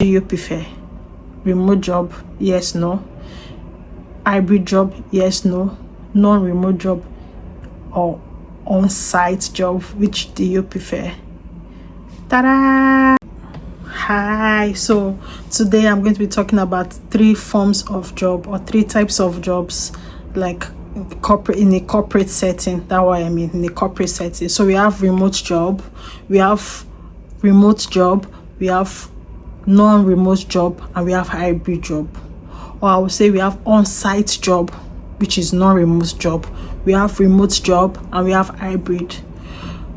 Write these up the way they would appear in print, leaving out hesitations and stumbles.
Do you prefer? Remote job, yes, no. Hybrid job, yes, no. Non-remote job or on-site job, which do you prefer? Ta-da! Hi, so today I'm going to be talking about 3 forms of job or 3 types of jobs, like corporate, in a corporate setting. That's what I mean, in a corporate setting. So we have remote job, we have non-remote job, and we have hybrid job. Or I would say we have on-site job, which is non-remote job. We have remote job and we have hybrid.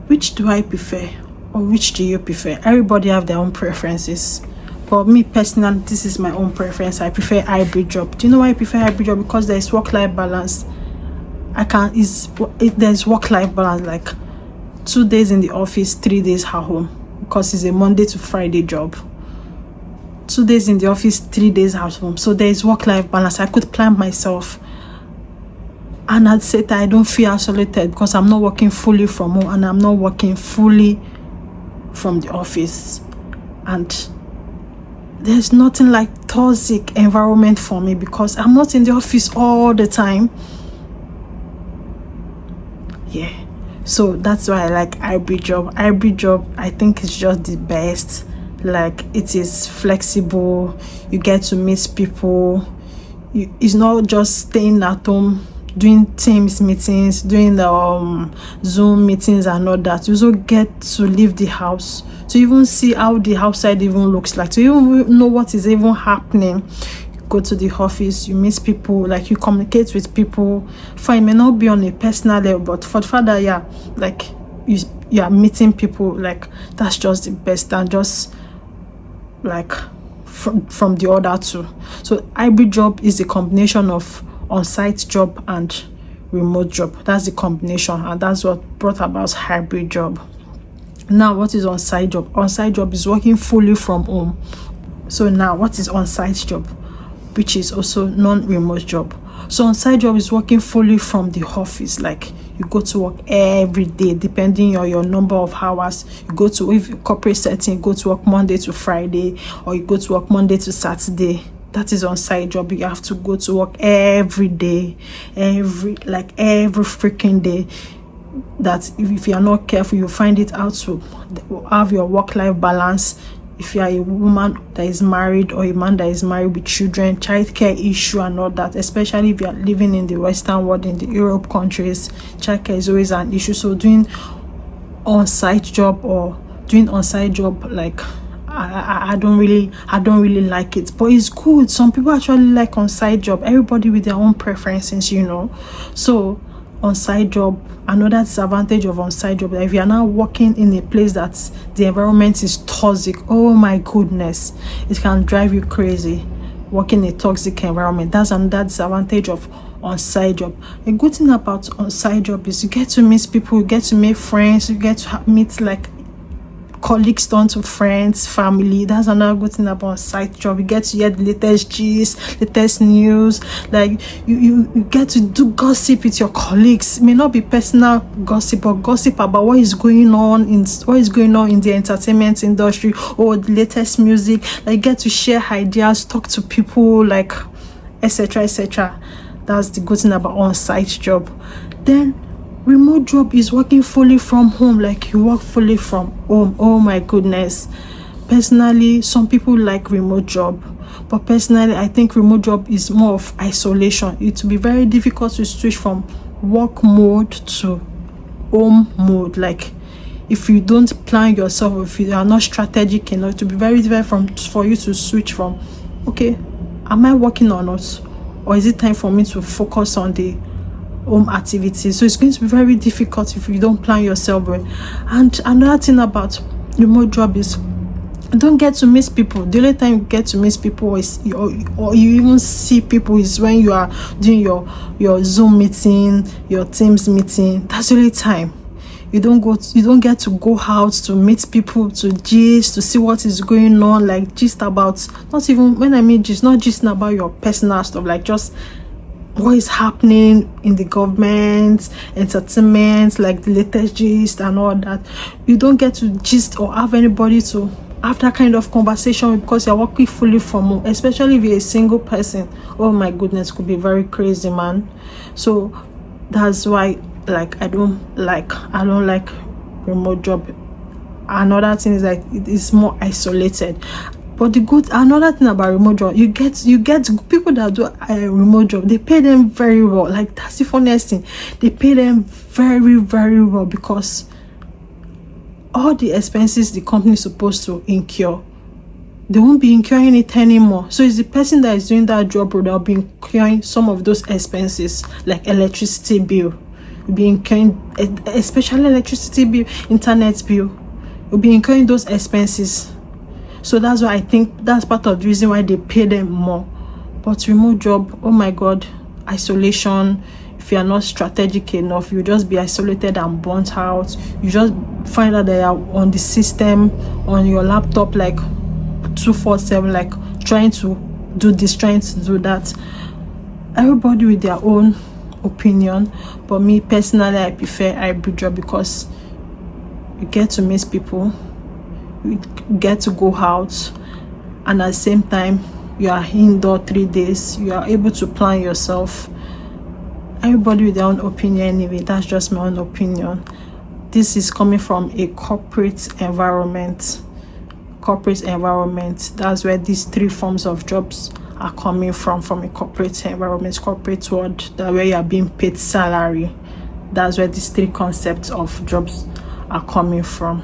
Which do I prefer, or which do you prefer? Everybody have their own preferences, but me personally, this is my own preference. I prefer hybrid job. Do you know why I prefer hybrid job? Because there is work-life balance. There's work-life balance, like 2 days in the office, 3 days at home, because it's a Monday to Friday job. 2 days in the office, 3 days at home. So there is work-life balance. I could plan myself, and I'd say that I don't feel isolated because I'm not working fully from home and I'm not working fully from the office. And there's nothing like toxic environment for me because I'm not in the office all the time. Yeah, so that's why I like hybrid job. Hybrid job, I think, is just the best. Like, it is flexible, you get to meet people. It's not just staying at home doing Teams meetings, doing the Zoom meetings and all that. You also get to leave the house to even see how the outside even looks like, to even know what is even happening. You go to the office, you meet people, like you communicate with people. Fine, may not be on a personal level, but for the fact that like you are meeting people, like that's just the best than just like from the other two. So hybrid job is a combination of on-site job and remote job. That's the combination, and that's what brought about hybrid job. Now, what is on-site job? On-site job is working fully from home. So now, what is on-site job, which is also non-remote job? So on-site job is working fully from the office. Like, you go to work every day, depending on your number of hours. You go to, if corporate setting, you go to work Monday to Friday, or you go to work Monday to Saturday. That is on-site job. You have to go to work every day, every freaking day. That if you are not careful, you find it out to have your work-life balance. If you are a woman that is married or a man that is married with children, childcare issue and all that, especially if you are living in the Western world, in the Europe countries, childcare is always an issue. So doing on-site job, like, I don't really like it, but it's good. Some people actually like on-site job. Everybody with their own preferences, you know. So on-site job, another disadvantage of on-site job, that if you are now working in a place that the environment is toxic, oh my goodness, it can drive you crazy. Working in a toxic environment, that's another disadvantage of on-site job. A good thing about on-site job is you get to meet people, you get to make friends, you get to meet like colleagues turn to friends, family. That's another good thing about on-site job. You get to hear the latest gist, latest news. Like you get to do gossip with your colleagues. It may not be personal gossip, but gossip about what is going on in the entertainment industry or the latest music. Like, you get to share ideas, talk to people, like etc. etc. That's the good thing about on-site job. Then remote job is working fully from home. Like, you work fully from home. Oh my goodness. Personally, some people like remote job, but personally I think remote job is more of isolation. It will be very difficult to switch from work mode to home mode. Like, if you don't plan yourself, if you are not strategic enough, it will be very difficult for you to switch from, okay, am I working or not, or is it time for me to focus on the home activities? So it's going to be very difficult if you don't plan yourself well. And another thing about remote job is you don't get to meet people. The only time you get to meet people is, or you even see people, is when you are doing your Zoom meeting, your Teams meeting. That's the only time. You don't get to go out to meet people, to gist, to see what is going on, like gist about, not even, when I mean gist, not just about your personal stuff, like just what is happening in the government, entertainment, like the latest gist and all that. You don't get to gist or have anybody to have that kind of conversation because you're working fully from home, especially if you're a single person. Oh my goodness, could be very crazy, man. So that's why, like, I don't like remote job. Another thing is like it is more isolated. But another thing about remote job, you get people that do a remote job, they pay them very well. Like, that's the funniest thing. They pay them very, very well because all the expenses the company is supposed to incur, they won't be incurring it anymore. So it's the person that is doing that job that will be incurring some of those expenses, like electricity bill. Will be incurring, especially electricity bill, internet bill. Will be incurring those expenses. So that's why I think that's part of the reason why they pay them more. But remote job, oh my god, isolation. If you are not strategic enough, you just be isolated and burnt out. You just find out that you are on the system, on your laptop, like 247, like trying to do this, trying to do that. Everybody with their own opinion, but me personally, I prefer hybrid job because you get to meet people, you get to go out, and at the same time you are indoor 3 days. You are able to plan yourself. Everybody with their own opinion anyway. That's just my own opinion. This is coming from a corporate environment. That's where these 3 forms of jobs are coming from a corporate environment, corporate world, that where you are being paid salary. That's where these 3 concepts of jobs are coming from.